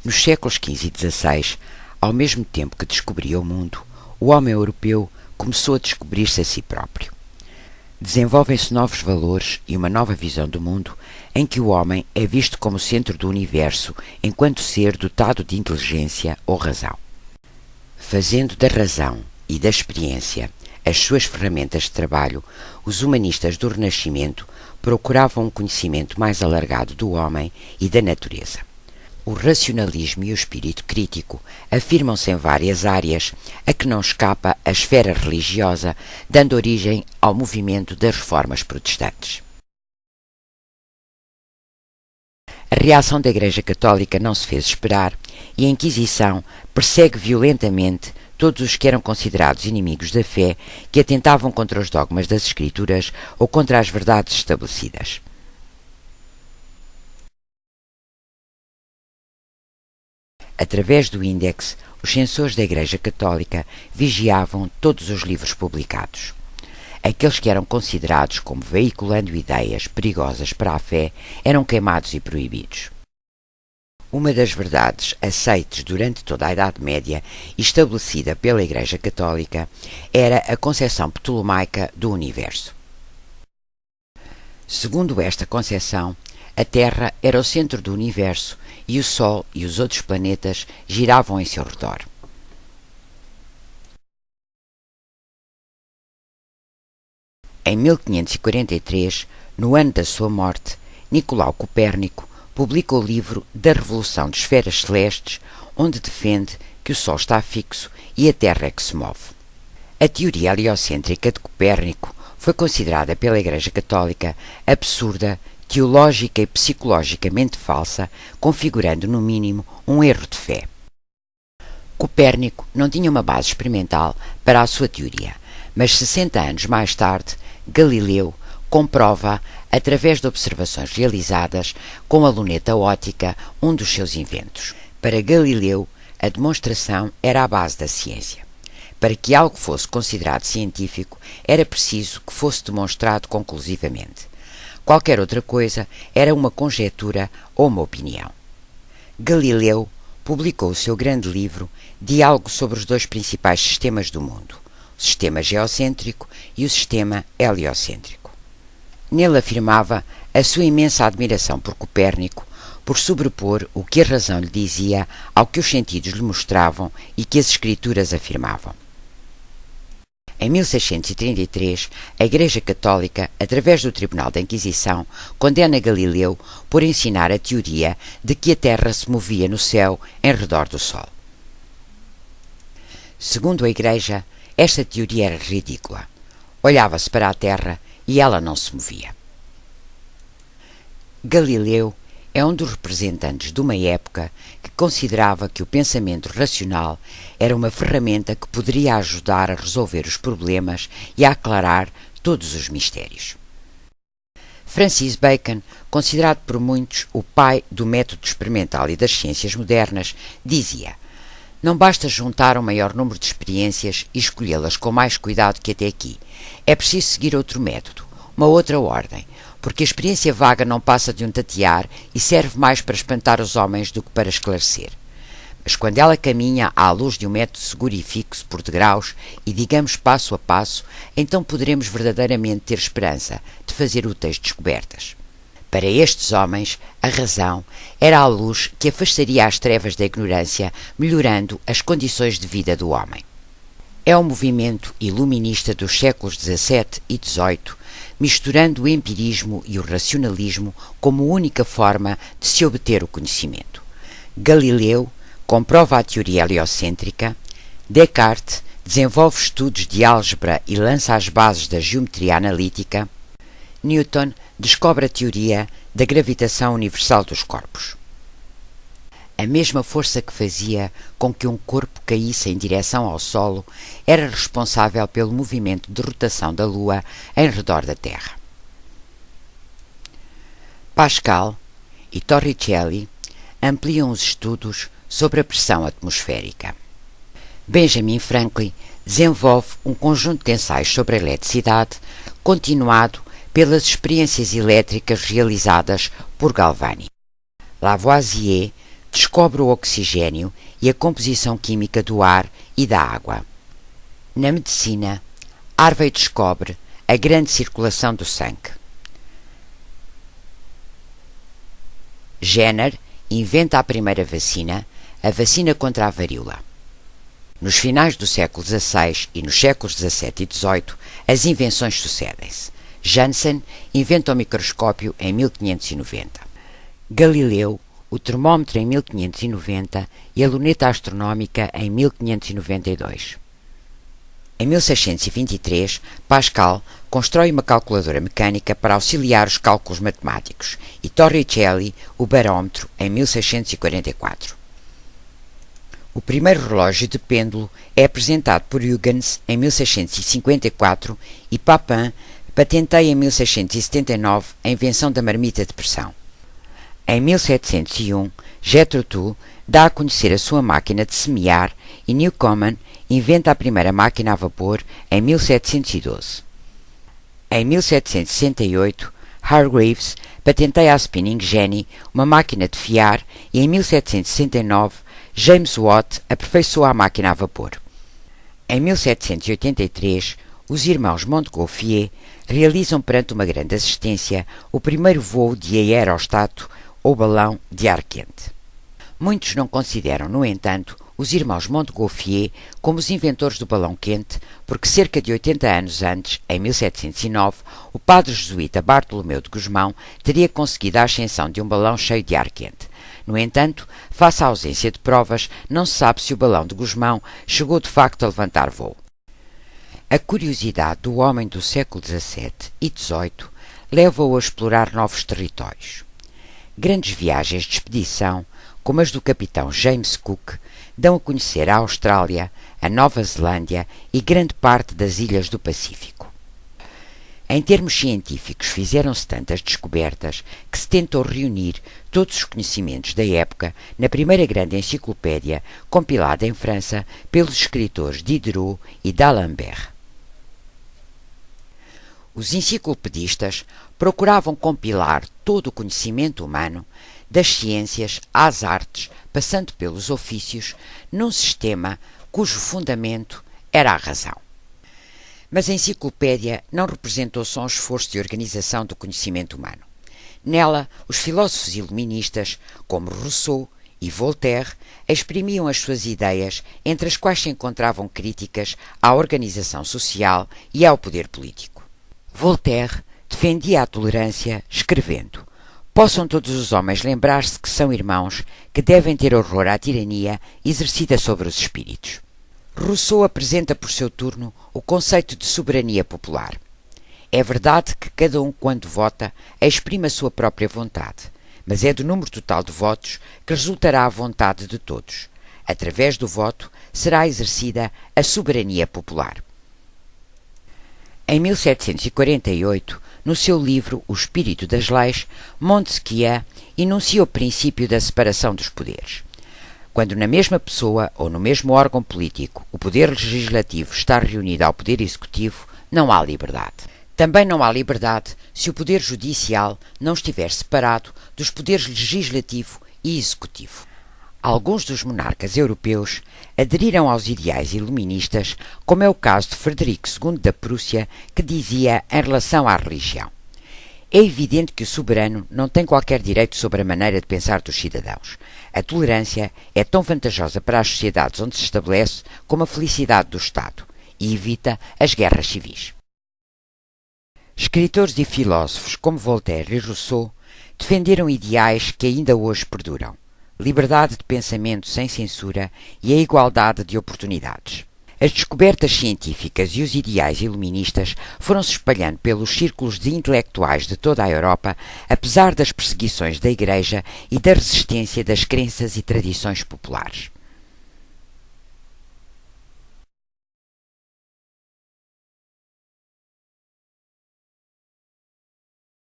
Nos séculos XV e XVI, ao mesmo tempo que descobria o mundo, o homem europeu começou a descobrir-se a si próprio. Desenvolvem-se novos valores e uma nova visão do mundo, em que o homem é visto como centro do universo enquanto ser dotado de inteligência ou razão. Fazendo da razão e da experiência as suas ferramentas de trabalho, os humanistas do Renascimento procuravam um conhecimento mais alargado do homem e da natureza. O racionalismo e o espírito crítico afirmam-se em várias áreas, a que não escapa a esfera religiosa, dando origem ao movimento das reformas protestantes. A reação da Igreja Católica não se fez esperar e a Inquisição persegue violentamente todos os que eram considerados inimigos da fé, que atentavam contra os dogmas das Escrituras ou contra as verdades estabelecidas. Através do índex, os censores da Igreja Católica vigiavam todos os livros publicados. Aqueles que eram considerados como veiculando ideias perigosas para a fé eram queimados e proibidos. Uma das verdades aceites durante toda a Idade Média e estabelecida pela Igreja Católica era a concepção ptolomaica do universo. Segundo esta concepção, a Terra era o centro do universo e o Sol e os outros planetas giravam em seu redor. Em 1543, no ano da sua morte, Nicolau Copérnico publica o livro da Revolução de Esferas Celestes, onde defende que o Sol está fixo e a Terra é que se move. A teoria heliocêntrica de Copérnico foi considerada pela Igreja Católica absurda, teológica e psicologicamente falsa, configurando, no mínimo, um erro de fé. Copérnico não tinha uma base experimental para a sua teoria, mas 60 anos mais tarde, Galileu comprova, através de observações realizadas com a luneta óptica, um dos seus inventos. Para Galileu, a demonstração era a base da ciência. Para que algo fosse considerado científico, era preciso que fosse demonstrado conclusivamente. Qualquer outra coisa era uma conjectura ou uma opinião. Galileu publicou o seu grande livro Diálogo sobre os dois principais sistemas do mundo, o sistema geocêntrico e o sistema heliocêntrico. Nele afirmava a sua imensa admiração por Copérnico, por sobrepor o que a razão lhe dizia ao que os sentidos lhe mostravam e que as Escrituras afirmavam. Em 1633, a Igreja Católica, através do Tribunal da Inquisição, condena Galileu por ensinar a teoria de que a Terra se movia no céu em redor do Sol. Segundo a Igreja, esta teoria era ridícula. Olhava-se para a Terra e ela não se movia. Galileu é um dos representantes de uma época que considerava que o pensamento racional era uma ferramenta que poderia ajudar a resolver os problemas e a aclarar todos os mistérios. Francis Bacon, considerado por muitos o pai do método experimental e das ciências modernas, dizia: não basta juntar um maior número de experiências e escolhê-las com mais cuidado que até aqui. É preciso seguir outro método, uma outra ordem, porque a experiência vaga não passa de um tatear e serve mais para espantar os homens do que para esclarecer. Mas quando ela caminha à luz de um método seguro e fixo por degraus e digamos passo a passo, então poderemos verdadeiramente ter esperança de fazer úteis descobertas. Para estes homens, a razão era a luz que afastaria as trevas da ignorância, melhorando as condições de vida do homem. É o movimento iluminista dos séculos XVII e XVIII, misturando o empirismo e o racionalismo como única forma de se obter o conhecimento. Galileu comprova a teoria heliocêntrica, Descartes desenvolve estudos de álgebra e lança as bases da geometria analítica, Newton descobre a teoria da gravitação universal dos corpos. A mesma força que fazia com que um corpo caísse em direção ao solo era responsável pelo movimento de rotação da Lua em redor da Terra. Pascal e Torricelli ampliam os estudos sobre a pressão atmosférica. Benjamin Franklin desenvolve um conjunto de ensaios sobre a eletricidade, continuado pelas experiências elétricas realizadas por Galvani. Lavoisier descobre o oxigênio e a composição química do ar e da água. Na medicina, Harvey descobre a grande circulação do sangue. Jenner inventa a primeira vacina, a vacina contra a varíola. Nos finais do século XVI e nos séculos XVII e XVIII, as invenções sucedem-se. Janssen inventa o microscópio em 1590. Galileu, o termómetro em 1590 e a luneta astronómica em 1592. Em 1623, Pascal constrói uma calculadora mecânica para auxiliar os cálculos matemáticos e Torricelli o barómetro em 1644. O primeiro relógio de pêndulo é apresentado por Huygens em 1654 e Papin patenteia em 1679 a invenção da marmita de pressão. Em 1701, Jethro Tull dá a conhecer a sua máquina de semear e Newcomen inventa a primeira máquina a vapor em 1712. Em 1768, Hargreaves patenteia a spinning jenny, uma máquina de fiar, e em 1769, James Watt aperfeiçoa a máquina a vapor. Em 1783, os irmãos Montgolfier realizam perante uma grande assistência o primeiro voo de aerostato ou balão de ar quente. Muitos não consideram, no entanto, os irmãos Montgolfier como os inventores do balão quente, porque cerca de 80 anos antes, em 1709, o padre jesuíta Bartolomeu de Gusmão teria conseguido a ascensão de um balão cheio de ar quente. No entanto, face à ausência de provas, não se sabe se o balão de Gusmão chegou de facto a levantar voo. A curiosidade do homem do século XVII e XVIII leva-o a explorar novos territórios. Grandes viagens de expedição, como as do capitão James Cook, dão a conhecer a Austrália, a Nova Zelândia e grande parte das ilhas do Pacífico. Em termos científicos, fizeram-se tantas descobertas que se tentou reunir todos os conhecimentos da época na primeira grande enciclopédia compilada em França pelos escritores Diderot e d'Alembert. Os enciclopedistas procuravam compilar todo o conhecimento humano, das ciências às artes, passando pelos ofícios, num sistema cujo fundamento era a razão. Mas a enciclopédia não representou só um esforço de organização do conhecimento humano. Nela, os filósofos iluministas, como Rousseau e Voltaire, exprimiam as suas ideias, entre as quais se encontravam críticas à organização social e ao poder político. Voltaire defendia a tolerância, escrevendo: possam todos os homens lembrar-se que são irmãos, que devem ter horror à tirania exercida sobre os espíritos. Rousseau apresenta por seu turno o conceito de soberania popular. É verdade que cada um, quando vota, exprime a sua própria vontade, mas é do número total de votos que resultará a vontade de todos. Através do voto será exercida a soberania popular. Em 1748, no seu livro O Espírito das Leis, Montesquieu enuncia o princípio da separação dos poderes. Quando na mesma pessoa ou no mesmo órgão político o poder legislativo está reunido ao poder executivo, não há liberdade. Também não há liberdade se o poder judicial não estiver separado dos poderes legislativo e executivo. Alguns dos monarcas europeus aderiram aos ideais iluministas, como é o caso de Frederico II da Prússia, que dizia em relação à religião: é evidente que o soberano não tem qualquer direito sobre a maneira de pensar dos cidadãos. A tolerância é tão vantajosa para as sociedades onde se estabelece como a felicidade do Estado, e evita as guerras civis. Escritores e filósofos como Voltaire e Rousseau defenderam ideais que ainda hoje perduram: liberdade de pensamento sem censura e a igualdade de oportunidades. As descobertas científicas e os ideais iluministas foram-se espalhando pelos círculos de intelectuais de toda a Europa, apesar das perseguições da Igreja e da resistência das crenças e tradições populares.